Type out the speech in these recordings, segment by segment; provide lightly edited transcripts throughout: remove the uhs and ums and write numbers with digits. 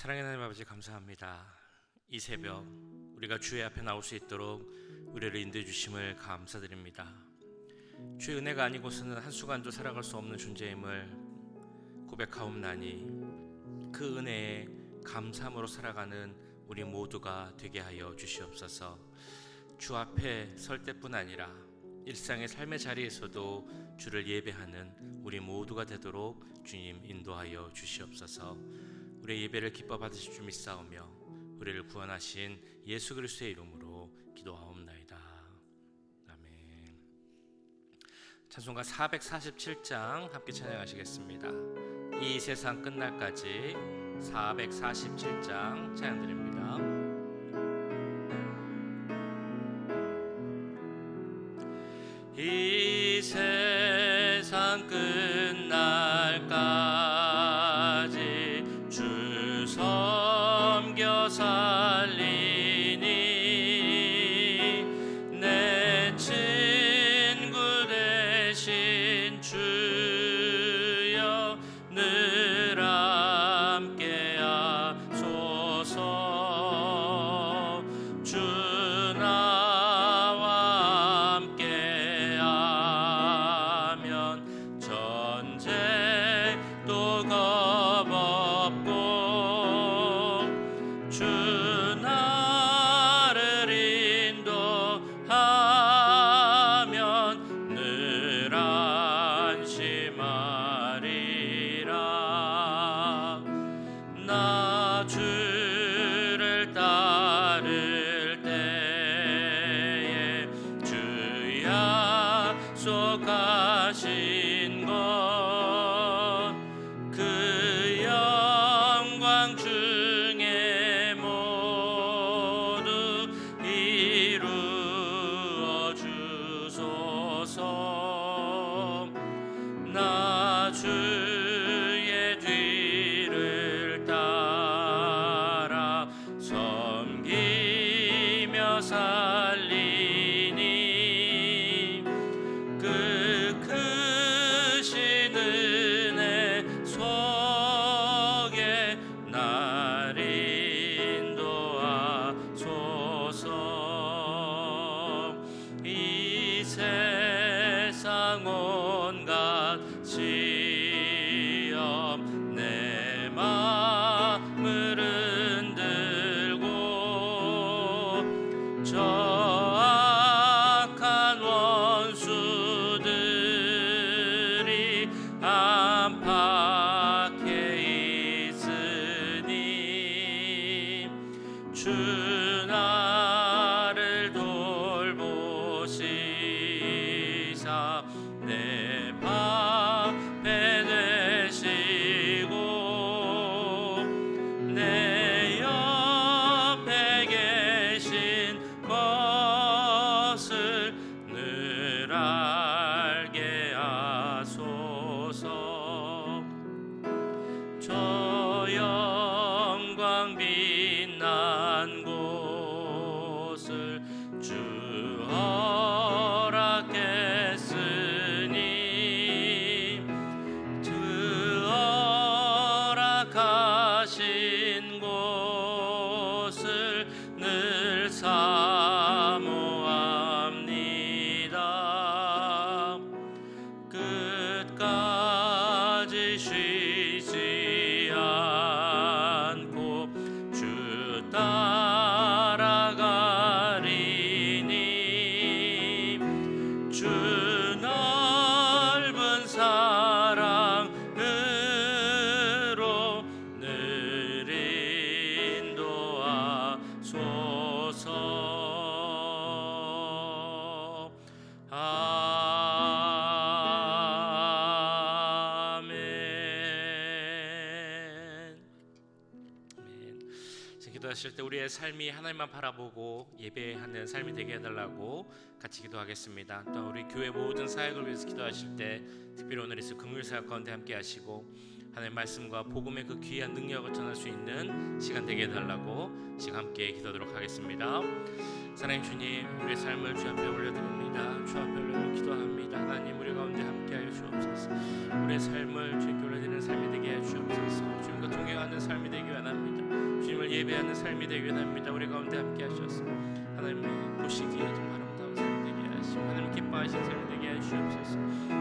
사랑하는 하나님 아버지, 감사합니다. 이 새벽 우리가 주의 앞에 나올 수 있도록 우리를 인도해 주심을 감사드립니다. 주의 은혜가 아니고서는 한순간도 살아갈 수 없는 존재임을 고백하옵나니 그 은혜에 감사함으로 살아가는 우리 모두가 되게 하여 주시옵소서. 주 앞에 설 때뿐 아니라 일상의 삶의 자리에서도 주를 예배하는 우리 모두가 되도록 주님 인도하여 주시옵소서. 우리의 예배를 기뻐 받으실 줄 믿사오며 우리를 구원하신 예수 그리스도의 이름으로 기도하옵나이다. 아멘. 찬송가 447장 함께 찬양하시겠습니다. 이 세상 끝날까지 447장 찬양드립니다. 이 세상 끝날까지 주 섬겨 살리니 내 친구 되신 주여 늘 함께 하소서. 주 나와 함께 하면 전쟁도 겁없고 주 나를 인도하면 늘 안심하리라. 나 주를 따를 때에 주 약속하신 것 그 영광 중에 모두 이루어 주소서. 나 주의 뒤를 따라 섬기며 살리니 그 크신 은혜 속에 날 인도하소서. 이 세상 온갖 시험 내 마음을 흔들고 저 악한 원수들이 안팎에 있으니 주 나를 돌보시사 내 방패 되시고 내 옆에 계신 것을 늘 알게 하소서. 저 영광 빛난 곳을 주 허락했으니 그 허락하신 곳을 늘 사모합니다. 끝까지 쉬지 않고 주 따라가리니 주 넓은 사랑으로 늘 인도하소서. 아멘. 기도하실 때 우리의 삶이 하나님만 바라보고 예배하는 삶이 되게 해달라고 같이 기도하겠습니다. 또 우리 교회 모든 사역을 위해서 기도하실 때 특별히 오늘 있을 금요일 사역 가운데 함께 하시고 하나님의 말씀과 복음의 그 귀한 능력을 전할 수 있는 시간 되게 해달라고 지금 함께 기도하도록 하겠습니다. 사랑의 주님, 우리의 삶을 주 앞에 올려드립니다. 주 앞에 올려 기도합니다. 하나님, 우리 가운데 함께하여 주옵소서. 우리의 삶을 주님께 올려드리는 삶이 되게 해 주옵소서. 주님과 동행하는 삶이 되기 원합니다. 예배하는 삶이 되기 원합니다. 우리 가운데 함께 하셔서 하나님의 보시기에 좀 아름다운 삶이 되게 하시고 하나님 기뻐하신 삶이 되게 하시옵소서.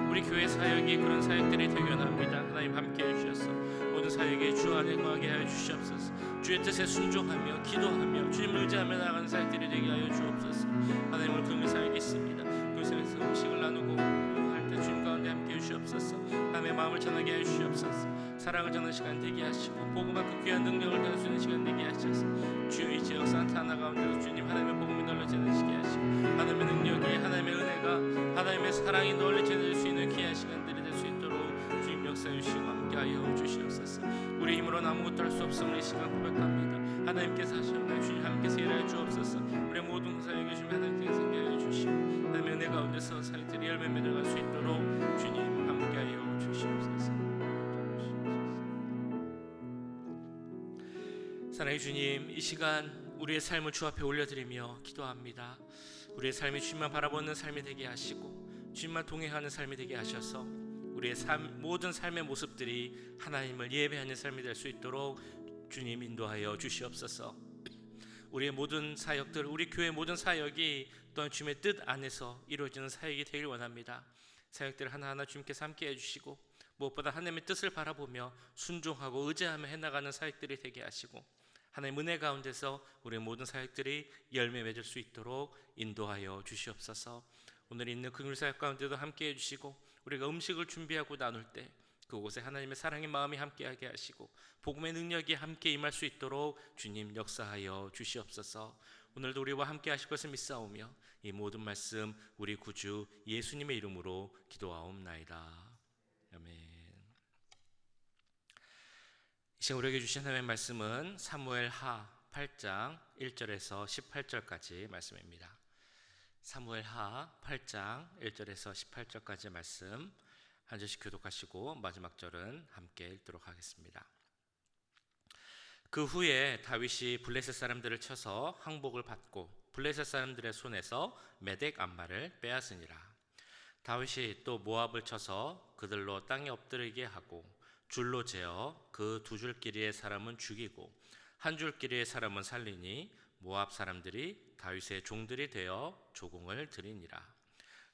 우리 교회 사역이 그런 사역들이 되기 원합니다. 하나님 함께 해주셔서 모든 사역에 주 안에 거하게 하여 주시옵소서. 주의 뜻에 순종하며 기도하며 주님을 의지하며 나아가는 사역들이 되게 하여 주옵소서. 하나님을 긍휼히 사역했습니다. 그 사역에서 음식을 나누고 할 때 주님 가운데 함께 해주시옵소서. 하나님의 마음을 전하게 하여 주시옵소서. 사랑을 전하는 시간 되게 하시고 복음과 그 귀한 능력을 전할 수 있는 시간 되게 하셔서 주의 이 지역 산타나 가운데서 주님 하나님의 복음이 널리 전해지게 하시고 하나님의 능력이 하나님의 은혜가 하나님의 사랑이 널리 전해질 수 있는 귀한 시간들이 될 수 있도록 주님 역사해 주시고 함께하여 주시옵소서. 우리 힘으로는 아무것도 할 수 없음을 이 시간 고백합니다. 하나님께서 하시옵나니 주님 함께서 일하여 주옵소서. 우리 모든 사역에 주님 하나님께서 함께하여 주시고 하나님의 은혜 가운데서 사역들이 열매 맺어갈 수 있도록 주님 함께하여 주시옵소서. 사랑의 주님, 이 시간 우리의 삶을 주 앞에 올려드리며 기도합니다. 우리의 삶이 주님만 바라보는 삶이 되게 하시고 주님만 동행하는 삶이 되게 하셔서 우리의 모든 삶의 모습들이 하나님을 예배하는 삶이 될 수 있도록 주님 인도하여 주시옵소서. 우리의 모든 사역들, 우리 교회 모든 사역이 또한 주님의 뜻 안에서 이루어지는 사역이 되길 원합니다. 사역들 하나하나 주님께서 함께 해주시고 무엇보다 하나님의 뜻을 바라보며 순종하고 의지하며 해나가는 사역들이 되게 하시고 하나님 은혜 가운데서 우리의 모든 사역들이 열매 맺을 수 있도록 인도하여 주시옵소서. 오늘 있는 긍휼 사역 가운데도 함께 해주시고 우리가 음식을 준비하고 나눌 때 그곳에 하나님의 사랑의 마음이 함께하게 하시고 복음의 능력이 함께 임할 수 있도록 주님 역사하여 주시옵소서. 오늘도 우리와 함께 하실 것을 믿사오며 이 모든 말씀 우리 구주 예수님의 이름으로 기도하옵나이다. 아멘. 이 시간 우리에게 주신 하나님의 말씀은 사무엘 하 8장 1절에서 18절까지 말씀입니다. 사무엘 하 8장 1절에서 18절까지 말씀 한 절씩 교독하시고 마지막 절은 함께 읽도록 하겠습니다. 그 후에 다윗이 블레셋 사람들을 쳐서 항복을 받고 블레셋 사람들의 손에서 메덱 암마를 빼앗으니라. 다윗이 또 모압을 쳐서 그들로 땅에 엎드리게 하고 줄로 재어 그 두 줄 길이의 사람은 죽이고 한 줄 길이의 사람은 살리니 모압 사람들이 다윗의 종들이 되어 조공을 드리니라.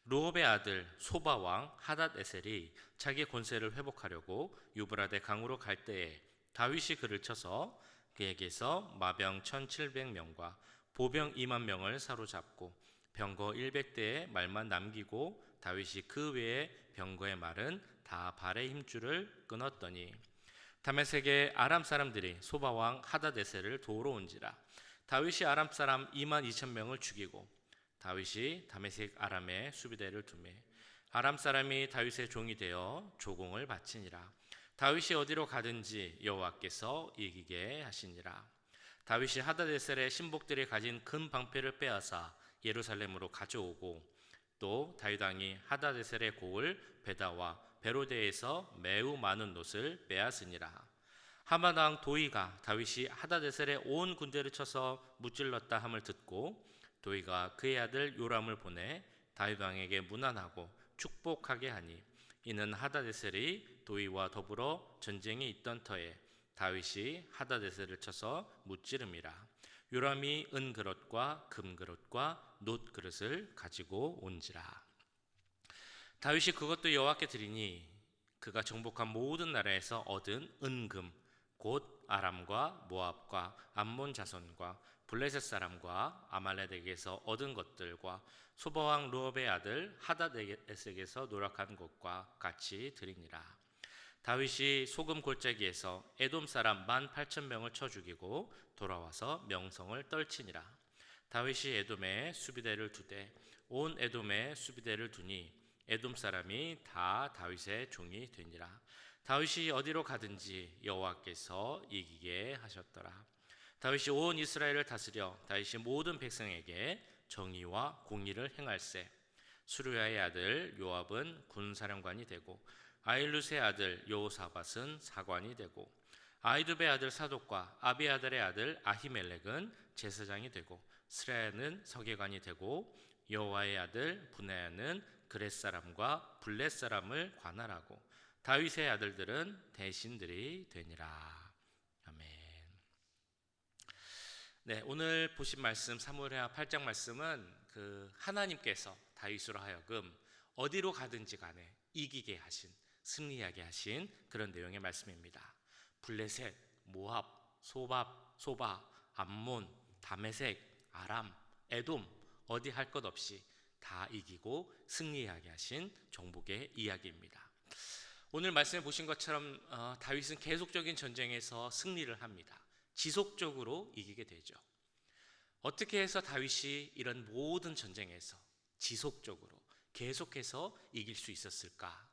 르홉의 아들 소바 왕 하닷에셀이 자기 권세를 회복하려고 유브라데 강으로 갈 때에 다윗이 그를 쳐서 그에게서 마병 1700명과 보병 2만 명을 사로잡고 병거 100대의 말만 남기고 다윗이 그 외의 병거의 말은 다 발의 힘줄을 끊었더니 다메섹의 아람 사람들이 소바 왕 하닷에셀을 도우러 온지라. 다윗이 아람 사람 2만 2천 명을 죽이고 다윗이 다메섹 아람에 수비대를 두매 아람 사람이 다윗의 종이 되어 조공을 바치니라. 다윗이 어디로 가든지 여호와께서 이기게 하시니라. 다윗이 하닷에셀의 신복들이 가진 금 방패를 빼앗아 예루살렘으로 가져오고 또 다윗 왕이 하닷에셀의 고을 베다와 베로데에서 매우 많은 놋을 빼앗으니라. 하만 왕 도이가 다윗이 하닷에셀의 온 군대를 쳐서 무찔렀다 함을 듣고 도이가 그의 아들 요람을 보내 다윗 왕에게 문안하고 축복하게 하니 이는 하닷에셀이 도이와 더불어 전쟁이 있던 터에 다윗이 하닷에셀을 쳐서 무찌름이라. 요람이 은 그릇과 금 그릇과 놋 그릇을 가지고 온지라. 다윗이 그것도 여호와께 드리니 그가 정복한 모든 나라에서 얻은 은금 곧 아람과 모압과 암몬 자손과 블레셋 사람과 아말렉에게서 얻은 것들과 소바왕 르홉의 아들 하닷에섹에서 노력한 것과 같이 드리니라. 다윗이 소금 골짜기에서 에돔 사람 18,000명을 쳐 죽이고 돌아와서 명성을 떨치니라. 다윗이 에돔에 수비대를 두되 온 에돔에 수비대를 두니 에돔 사람이 다 다윗의 종이 되니라. 다윗이 어디로 가든지 여호와께서 이기게 하셨더라. 다윗이 온 이스라엘을 다스려 다윗이 모든 백성에게 정의와 공의를 행할세. 수르야의 아들 요압은 군사령관이 되고 아일룻의 아들 여호사밧은 사관이 되고 아이두베의 아들 사독과 아비아달의 아들 아히멜렉은 제사장이 되고 스라야는 서기관이 되고 여호와의 아들 분하야는 그렛 사람과 블렛 사람을 관할하고 다윗의 아들들은 대신들이 되니라. 아멘. 네, 오늘 보신 말씀 사무엘하 8장 말씀은 하나님께서 다윗으로 하여금 어디로 가든지 간에 이기게 하신, 승리하게 하신 그런 내용의 말씀입니다. 블레셋, 모압, 소바, 암몬, 다메섹, 아람, 에돔 어디 할 것 없이 다 이기고 승리하게 하신 종복의 이야기입니다. 오늘 말씀에 보신 것처럼 다윗은 계속적인 전쟁에서 승리를 합니다. 지속적으로 이기게 되죠. 어떻게 해서 다윗이 이런 모든 전쟁에서 지속적으로 계속해서 이길 수 있었을까?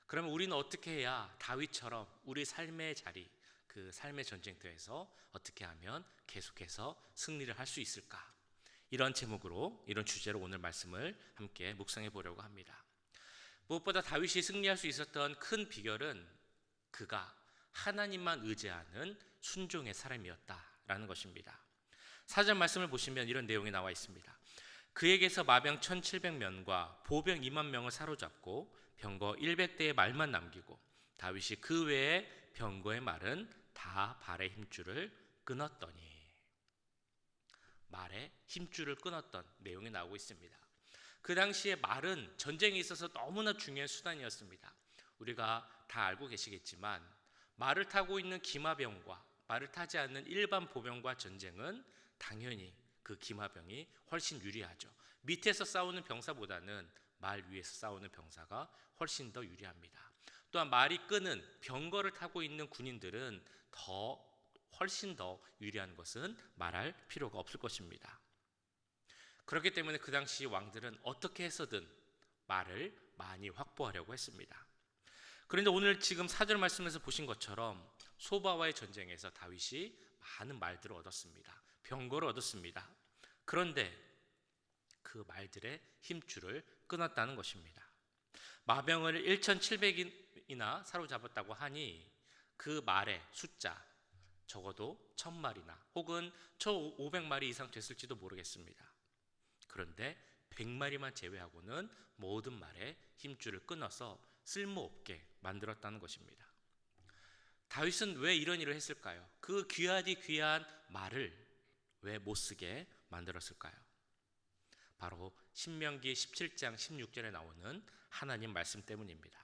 그러면 우리는 어떻게 해야 다윗처럼 우리 삶의 자리, 그 삶의 전쟁터에서 어떻게 하면 계속해서 승리를 할 수 있을까? 이런 제목으로, 이런 주제로 오늘 말씀을 함께 묵상해 보려고 합니다. 무엇보다 다윗이 승리할 수 있었던 큰 비결은 그가 하나님만 의지하는 순종의 사람이었다라는 것입니다. 4절 말씀을 보시면 이런 내용이 나와 있습니다. 그에게서 마병 1700명과 보병 2만 명을 사로잡고 병거 100대의 말만 남기고 다윗이 그 외에 병거의 말은 다 발의 힘줄을 끊었더니, 말의 힘줄을 끊었던 내용이 나오고 있습니다. 그 당시에 말은 전쟁에 있어서 너무나 중요한 수단이었습니다. 우리가 다 알고 계시겠지만 말을 타고 있는 기마병과 말을 타지 않는 일반 보병과 전쟁은 당연히 그 기마병이 훨씬 유리하죠. 밑에서 싸우는 병사보다는 말 위에서 싸우는 병사가 훨씬 더 유리합니다. 또한 말이 끄는 병거를 타고 있는 군인들은 훨씬 더 유리한 것은 말할 필요가 없을 것입니다. 그렇기 때문에 그 당시 왕들은 어떻게 해서든 말을 많이 확보하려고 했습니다. 그런데 오늘 지금 4절 말씀에서 보신 것처럼 소바와의 전쟁에서 다윗이 많은 말들을 얻었습니다. 병거를 얻었습니다. 그런데 그 말들의 힘줄을 끊었다는 것입니다. 마병을 1700이나 사로잡았다고 하니 그 말의 숫자 적어도 1000마리나 혹은 1500마리 이상 됐을지도 모르겠습니다. 그런데 100마리만 제외하고는 모든 말에 힘줄을 끊어서 쓸모없게 만들었다는 것입니다. 다윗은 왜 이런 일을 했을까요? 그 귀하디 귀한 말을 왜 못 쓰게 만들었을까요? 바로 신명기 17장 16절에 나오는 하나님 말씀 때문입니다.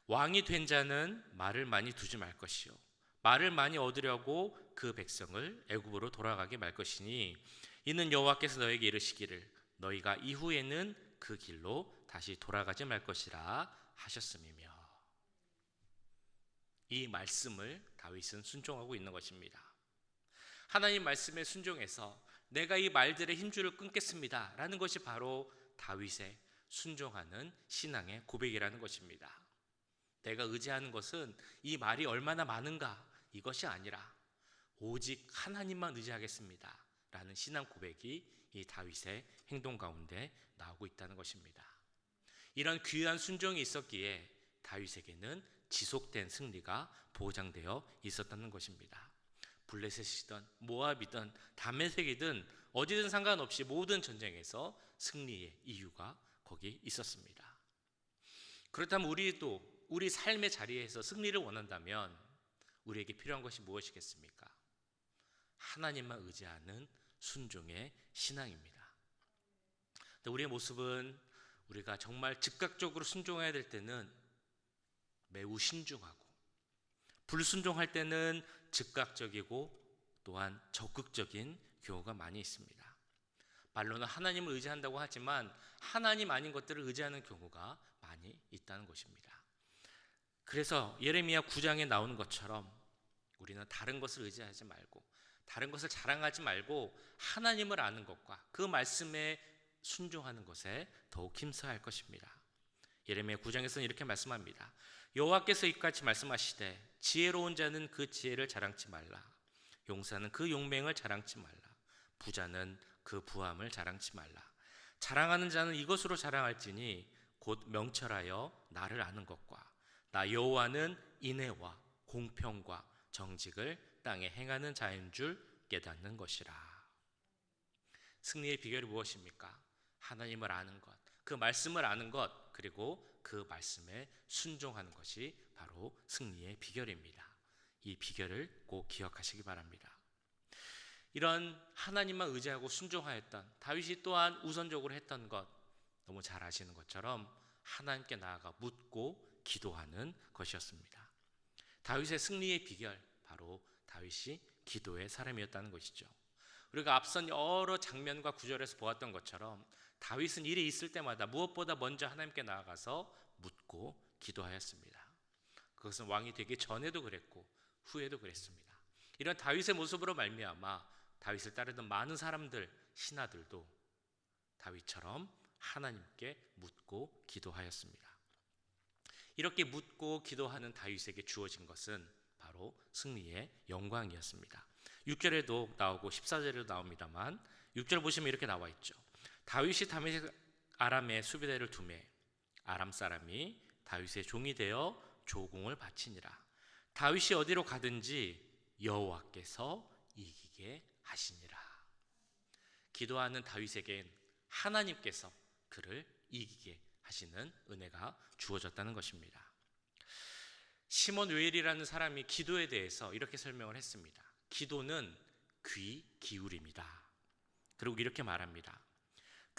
왕이 된 자는 말을 많이 두지 말 것이요 말을 많이 얻으려고 그 백성을 애굽으로 돌아가게 말 것이니 이는 여호와께서 너에게 이르시기를 너희가 이후에는 그 길로 다시 돌아가지 말 것이라 하셨음이며, 이 말씀을 다윗은 순종하고 있는 것입니다. 하나님 말씀에 순종해서 내가 이 말들의 힘줄을 끊겠습니다 라는 것이 바로 다윗의 순종하는 신앙의 고백이라는 것입니다. 내가 의지하는 것은 이 말이 얼마나 많은가 이것이 아니라 오직 하나님만 의지하겠습니다 라는 신앙 고백이 이 다윗의 행동 가운데 나오고 있다는 것입니다. 이런 귀한 순종이 있었기에 다윗에게는 지속된 승리가 보장되어 있었다는 것입니다. 블레셋이든 모압이든 다메섹이든 어디든 상관없이 모든 전쟁에서 승리의 이유가 거기 있었습니다. 그렇다면 우리도 우리 삶의 자리에서 승리를 원한다면 우리에게 필요한 것이 무엇이겠습니까? 하나님만 의지하는 순종의 신앙입니다. 우리의 모습은 우리가 정말 즉각적으로 순종해야 될 때는 매우 신중하고, 불순종할 때는 즉각적이고 또한 적극적인 경우가 많이 있습니다. 말로는 하나님을 의지한다고 하지만 하나님 아닌 것들을 의지하는 경우가 많이 있다는 것입니다. 그래서 예레미야 9장에 나오는 것처럼 우리는 다른 것을 의지하지 말고, 다른 것을 자랑하지 말고 하나님을 아는 것과 그 말씀에 순종하는 것에 더욱 힘써야 할 것입니다. 예레미야 9장에서는 이렇게 말씀합니다. 여호와께서 이같이 말씀하시되 지혜로운 자는 그 지혜를 자랑치 말라. 용사는 그 용맹을 자랑치 말라. 부자는 그 부함을 자랑치 말라. 자랑하는 자는 이것으로 자랑할지니 곧 명철하여 나를 아는 것과 나 여호와는 인애와 공평과 정직을 땅에 행하는 자인 줄 깨닫는 것이라. 승리의 비결이 무엇입니까? 하나님을 아는 것, 그 말씀을 아는 것, 그리고 그 말씀에 순종하는 것이 바로 승리의 비결입니다. 이 비결을 꼭 기억하시기 바랍니다. 이런 하나님만 의지하고 순종하였던 다윗이 또한 우선적으로 했던 것, 너무 잘 아시는 것처럼 하나님께 나아가 묻고 기도하는 것이었습니다. 다윗의 승리의 비결, 바로 다윗이 기도의 사람이었다는 것이죠. 우리가 앞선 여러 장면과 구절에서 보았던 것처럼 다윗은 일이 있을 때마다 무엇보다 먼저 하나님께 나아가서 묻고 기도하였습니다. 그것은 왕이 되기 전에도 그랬고 후에도 그랬습니다. 이런 다윗의 모습으로 말미암아 다윗을 따르던 많은 사람들, 신하들도 다윗처럼 하나님께 묻고 기도하였습니다. 이렇게 묻고 기도하는 다윗에게 주어진 것은 바로 승리의 영광이었습니다. 6절에도 나오고 14절에도 나옵니다만 6절 보시면 이렇게 나와 있죠. 다윗이 다메섹 아람에 수비대를 두매 아람 사람이 다윗의 종이 되어 조공을 바치니라. 다윗이 어디로 가든지 여호와께서 이기게 하시니라. 기도하는 다윗에겐 하나님께서 그를 이기게 하시는 은혜가 주어졌다는 것입니다. 시몬 웨일이라는 사람이 기도에 대해서 이렇게 설명을 했습니다. 기도는 귀 기울임이다. 그리고 이렇게 말합니다.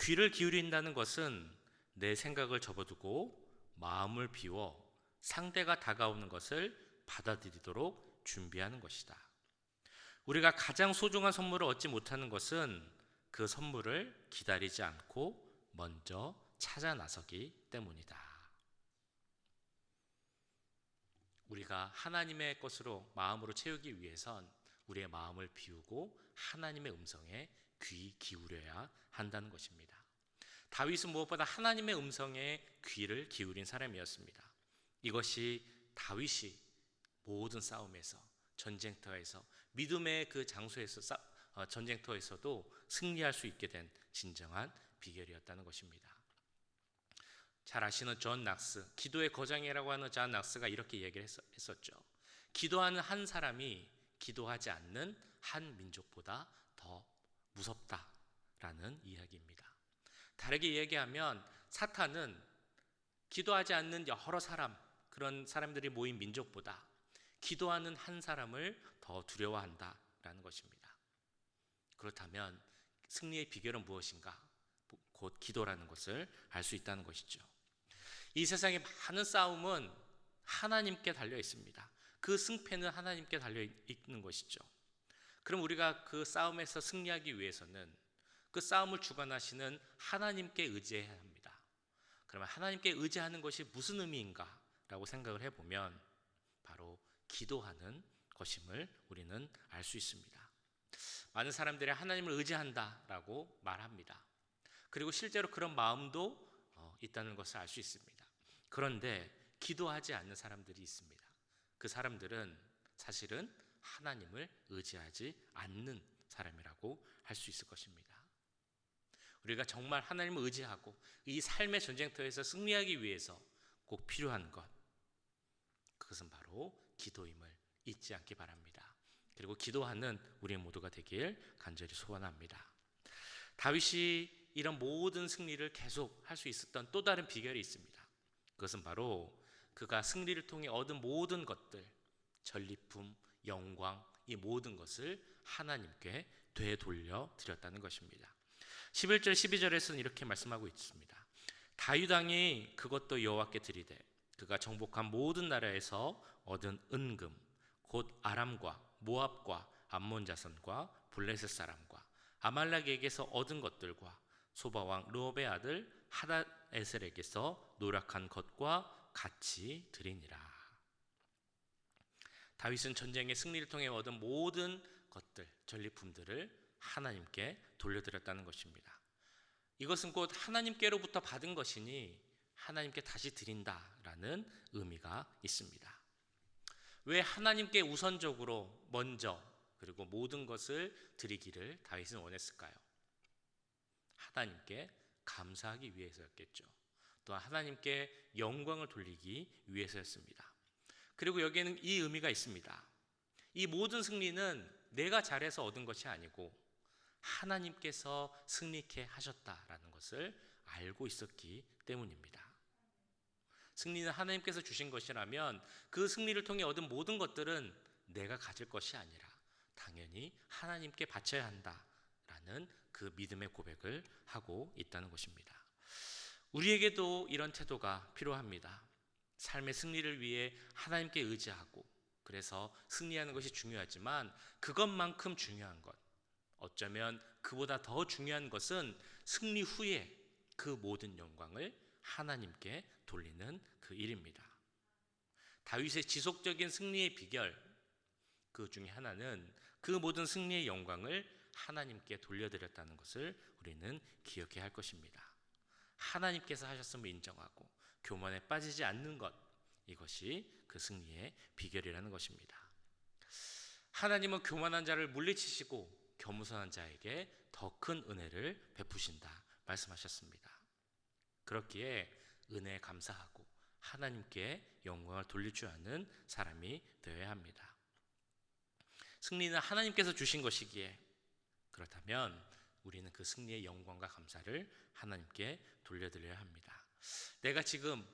귀를 기울인다는 것은 내 생각을 접어두고 마음을 비워 상대가 다가오는 것을 받아들이도록 준비하는 것이다. 우리가 가장 소중한 선물을 얻지 못하는 것은 그 선물을 기다리지 않고 먼저 찾아 나서기 때문이다. 우리가 하나님의 것으로 마음으로 채우기 위해선 우리의 마음을 비우고 하나님의 음성에 귀 기울여야 한다는 것입니다. 다윗은 무엇보다 하나님의 음성에 귀를 기울인 사람이었습니다. 이것이 다윗이 모든 싸움에서, 전쟁터에서, 믿음의 그 장소에서 전쟁터에서도 승리할 수 있게 된 진정한 비결이었다는 것입니다. 잘 아시는 존 낙스, 기도의 거장이라고 하는 존 낙스가 이렇게 얘기를 했었죠. 기도하는 한 사람이 기도하지 않는 한 민족보다 더 무섭다라는 이야기입니다. 다르게 얘기하면 사탄은 기도하지 않는 여러 사람, 그런 사람들이 모인 민족보다 기도하는 한 사람을 더 두려워한다라는 것입니다. 그렇다면 승리의 비결은 무엇인가? 곧 기도라는 것을 알 수 있다는 것이죠. 이 세상의 많은 싸움은 하나님께 달려 있습니다. 그 승패는 하나님께 달려 있는 것이죠. 그럼 우리가 그 싸움에서 승리하기 위해서는 그 싸움을 주관하시는 하나님께 의지해야 합니다. 그러면 하나님께 의지하는 것이 무슨 의미인가? 라고 생각을 해보면 바로 기도하는 것임을 우리는 알 수 있습니다. 많은 사람들이 하나님을 의지한다라고 말합니다. 그리고 실제로 그런 마음도 있다는 것을 알 수 있습니다. 그런데 기도하지 않는 사람들이 있습니다. 그 사람들은 사실은 하나님을 의지하지 않는 사람이라고 할 수 있을 것입니다. 우리가 정말 하나님을 의지하고 이 삶의 전쟁터에서 승리하기 위해서 꼭 필요한 것, 그것은 바로 기도임을 잊지 않기 바랍니다. 그리고 기도하는 우리 모두가 되길 간절히 소원합니다. 다윗이 이런 모든 승리를 계속 할 수 있었던 또 다른 비결이 있습니다. 그것은 바로 그가 승리를 통해 얻은 모든 것들, 전리품, 영광, 이 모든 것을 하나님께 되돌려 드렸다는 것입니다. 11절 12절에서는 이렇게 말씀하고 있습니다. 다윗 왕이 그것도 여호와께 드리되 그가 정복한 모든 나라에서 얻은 은금 곧 아람과 모압과 암몬 자손과 블레셋 사람과 아말렉에게서 얻은 것들과 소바왕 르홉의 아들 하닷에셀에게서 노력한 것과 같이 드리니라. 다윗은 전쟁의 승리를 통해 얻은 모든 것들, 전리품들을 하나님께 돌려드렸다는 것입니다. 이것은 곧 하나님께로부터 받은 것이니 하나님께 다시 드린다라는 의미가 있습니다. 왜 하나님께 우선적으로 먼저 그리고 모든 것을 드리기를 다윗은 원했을까요? 하나님께 감사하기 위해서였겠죠. 또한 하나님께 영광을 돌리기 위해서였습니다. 그리고 여기에는 이 의미가 있습니다. 이 모든 승리는 내가 잘해서 얻은 것이 아니고 하나님께서 승리케 하셨다라는 것을 알고 있었기 때문입니다. 승리는 하나님께서 주신 것이라면 그 승리를 통해 얻은 모든 것들은 내가 가질 것이 아니라 당연히 하나님께 바쳐야 한다라는 그 믿음의 고백을 하고 있다는 것입니다. 우리에게도 이런 태도가 필요합니다. 삶의 승리를 위해 하나님께 의지하고, 그래서 승리하는 것이 중요하지만 그것만큼 중요한 것, 어쩌면 그보다 더 중요한 것은 승리 후에 그 모든 영광을 하나님께 돌리는 그 일입니다. 다윗의 지속적인 승리의 비결, 그 중에 하나는 그 모든 승리의 영광을 하나님께 돌려드렸다는 것을 우리는 기억해야 할 것입니다. 하나님께서 하셨음을 인정하고 교만에 빠지지 않는 것, 이것이 그 승리의 비결이라는 것입니다. 하나님은 교만한 자를 물리치시고 겸손한 자에게 더 큰 은혜를 베푸신다 말씀하셨습니다. 그렇기에 은혜에 감사하고 하나님께 영광을 돌릴 줄 아는 사람이 되어야 합니다. 승리는 하나님께서 주신 것이기에, 그렇다면 우리는 그 승리의 영광과 감사를 하나님께 돌려드려야 합니다. 내가 지금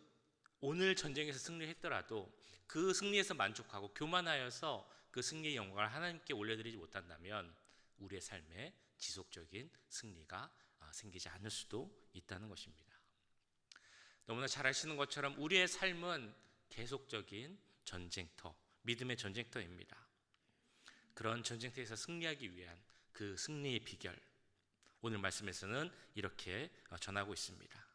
오늘 전쟁에서 승리했더라도 그 승리에서 만족하고 교만하여서 그 승리의 영광을 하나님께 올려드리지 못한다면 우리의 삶에 지속적인 승리가 생기지 않을 수도 있다는 것입니다. 너무나 잘 아시는 것처럼 우리의 삶은 계속적인 전쟁터, 믿음의 전쟁터입니다. 그런 전쟁터에서 승리하기 위한 그 승리의 비결, 오늘 말씀에서는 이렇게 전하고 있습니다.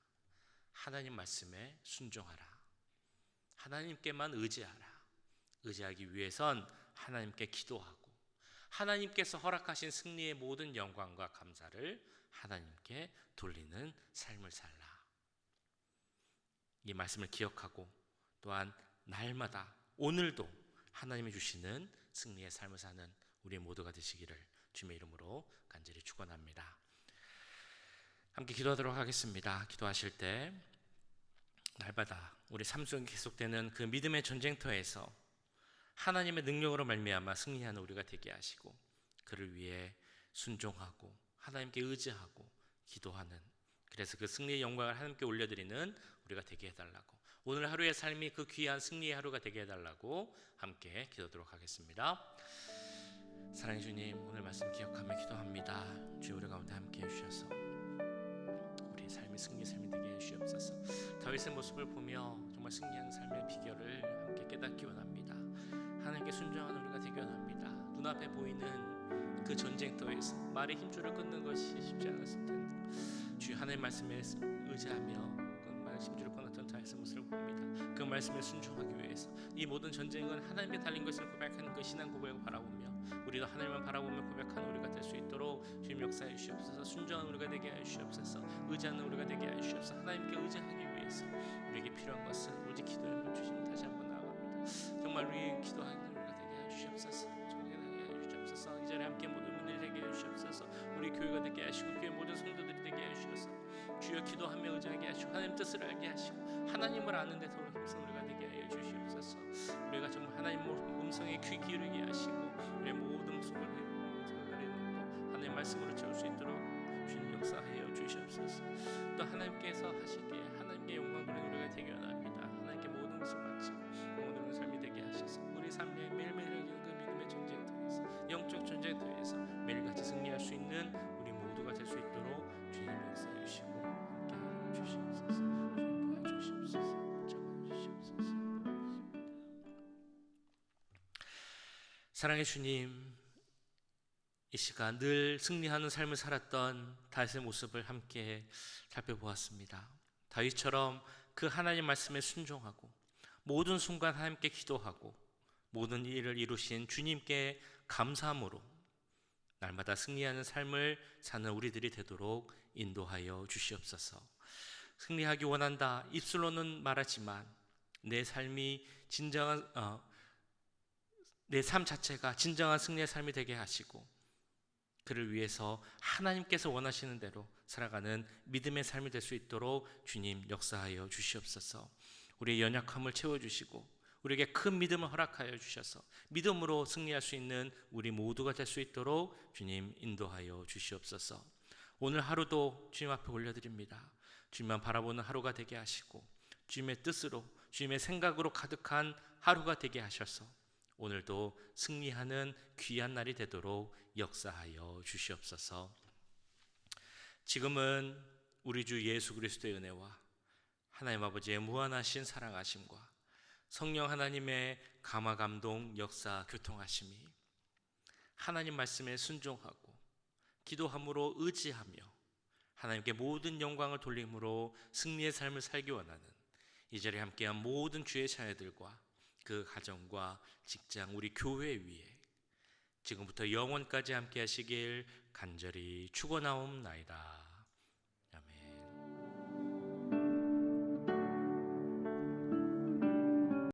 하나님 말씀에 순종하라. 하나님께만 의지하라. 의지하기 위해선 하나님께 기도하고 하나님께서 허락하신 승리의 모든 영광과 감사를 하나님께 돌리는 삶을 살라. 이 말씀을 기억하고 또한 날마다 오늘도 하나님이 주시는 승리의 삶을 사는 우리 모두가 되시기를 주님의 이름으로 간절히 축원합니다. 함께 기도하도록 하겠습니다. 기도하실 때 날마다 우리 삶 속에 계속되는 그 믿음의 전쟁터에서 하나님의 능력으로 말미암아 승리하는 우리가 되게 하시고, 그를 위해 순종하고 하나님께 의지하고 기도하는, 그래서 그 승리의 영광을 하나님께 올려드리는 우리가 되게 해달라고, 오늘 하루의 삶이 그 귀한 승리의 하루가 되게 해달라고 함께 기도하도록 하겠습니다. 사랑해 주님, 오늘 말씀 기억하며 기도합니다. 주여 우리 가운데 함께 해주셔서 우리의 삶이 승리의 삶이 되게 해주시옵소서. 다윗의 모습을 보며 정말 승리하는 삶의 비결을 함께 깨닫기 원합니다. 하나님께 순종하는 우리가 되기 원합니다. 눈앞에 보이는 그 전쟁터에서 말의 힘줄을 끊는 것이 쉽지 않았을 텐데 주여 하나님 말씀에 의지하며 그 말의 힘줄을 끊었던 다윗의 모습을 봅니다. 그 말씀에 순종하기 위해서 이 모든 전쟁은 하나님께 달린 것을 고백하는 그 신앙 고백을 바라보며 우리도 하나님만 바라보며 고백하는 우리가 될 수 있도록 주님 역사해 주시옵소서. 순종하는 우리가 되게 하여 주시옵소서. 의지하는 우리가 되게 하여 주시옵소서. 하나님께 의지하기 위해서 우리에게 필요한 것은 오직 기도를 주시면 다시 한번 나아갑니다. 정말 우리 기도하는 우리가 되게 하여 주시옵소서. 정결하게 하여 주시옵소서. 이 자리에 함께 모든 분들이 되게 하여 주시옵소서. 우리 교회가 되게 하시고 교회 모든 성도들이 되게 하여 주셔서 주여 기도하며 의지하게 하시고 하나님 뜻을 알게 하시고 하나님을 아는 데 더욱 힘쓴 우리가 되게 하여 주시옵소서. 우리가 정말 하나님 음성에 귀 기울이게 하시고 우리의 모든 속을 내려놓고 하나님 말씀으로 채울 수 있도록 주님 역사하여 주시옵소서. 또 하나님께서 하시기에 하나님께 영광 돌리는 우리가 되게 원합니다. 하나님께 모든 것을 바치고 모든 삶이 되게 하셔서 우리 삶에 매일매일 그 믿음의 전쟁터에서 영적 전쟁터에서 매일같이 승리할 수 있는 우리 모두가 될 수 있도록 주님 역사해 주시고 함께 하여 주시옵소서. 주님 도와주시옵소서. 잡아주시옵소서. 사랑의 주님, 이 시간 늘 승리하는 삶을 살았던 다윗의 모습을 함께 살펴보았습니다. 다윗처럼 그 하나님 말씀에 순종하고 모든 순간 하나님께 기도하고 모든 일을 이루신 주님께 감사함으로 날마다 승리하는 삶을 사는 우리들이 되도록 인도하여 주시옵소서. 승리하기 원한다 입술로는 말하지만 내 삶이 진정한 내 삶 자체가 진정한 승리의 삶이 되게 하시고 그를 위해서 하나님께서 원하시는 대로 살아가는 믿음의 삶이 될 수 있도록 주님 역사하여 주시옵소서. 우리의 연약함을 채워주시고 우리에게 큰 믿음을 허락하여 주셔서 믿음으로 승리할 수 있는 우리 모두가 될 수 있도록 주님 인도하여 주시옵소서. 오늘 하루도 주님 앞에 올려드립니다. 주님만 바라보는 하루가 되게 하시고 주님의 뜻으로 주님의 생각으로 가득한 하루가 되게 하셔서 오늘도 승리하는 귀한 날이 되도록 역사하여 주시옵소서. 지금은 우리 주 예수 그리스도의 은혜와 하나님 아버지의 무한하신 사랑하심과 성령 하나님의 감화 감동 역사 교통하심이 하나님 말씀에 순종하고 기도함으로 의지하며 하나님께 모든 영광을 돌림으로 승리의 삶을 살기 원하는 이 자리에 함께한 모든 주의 자녀들과 그 가정과 직장 우리 교회 위에 지금부터 영원까지 함께 하시길 간절히 축원하옵나이다.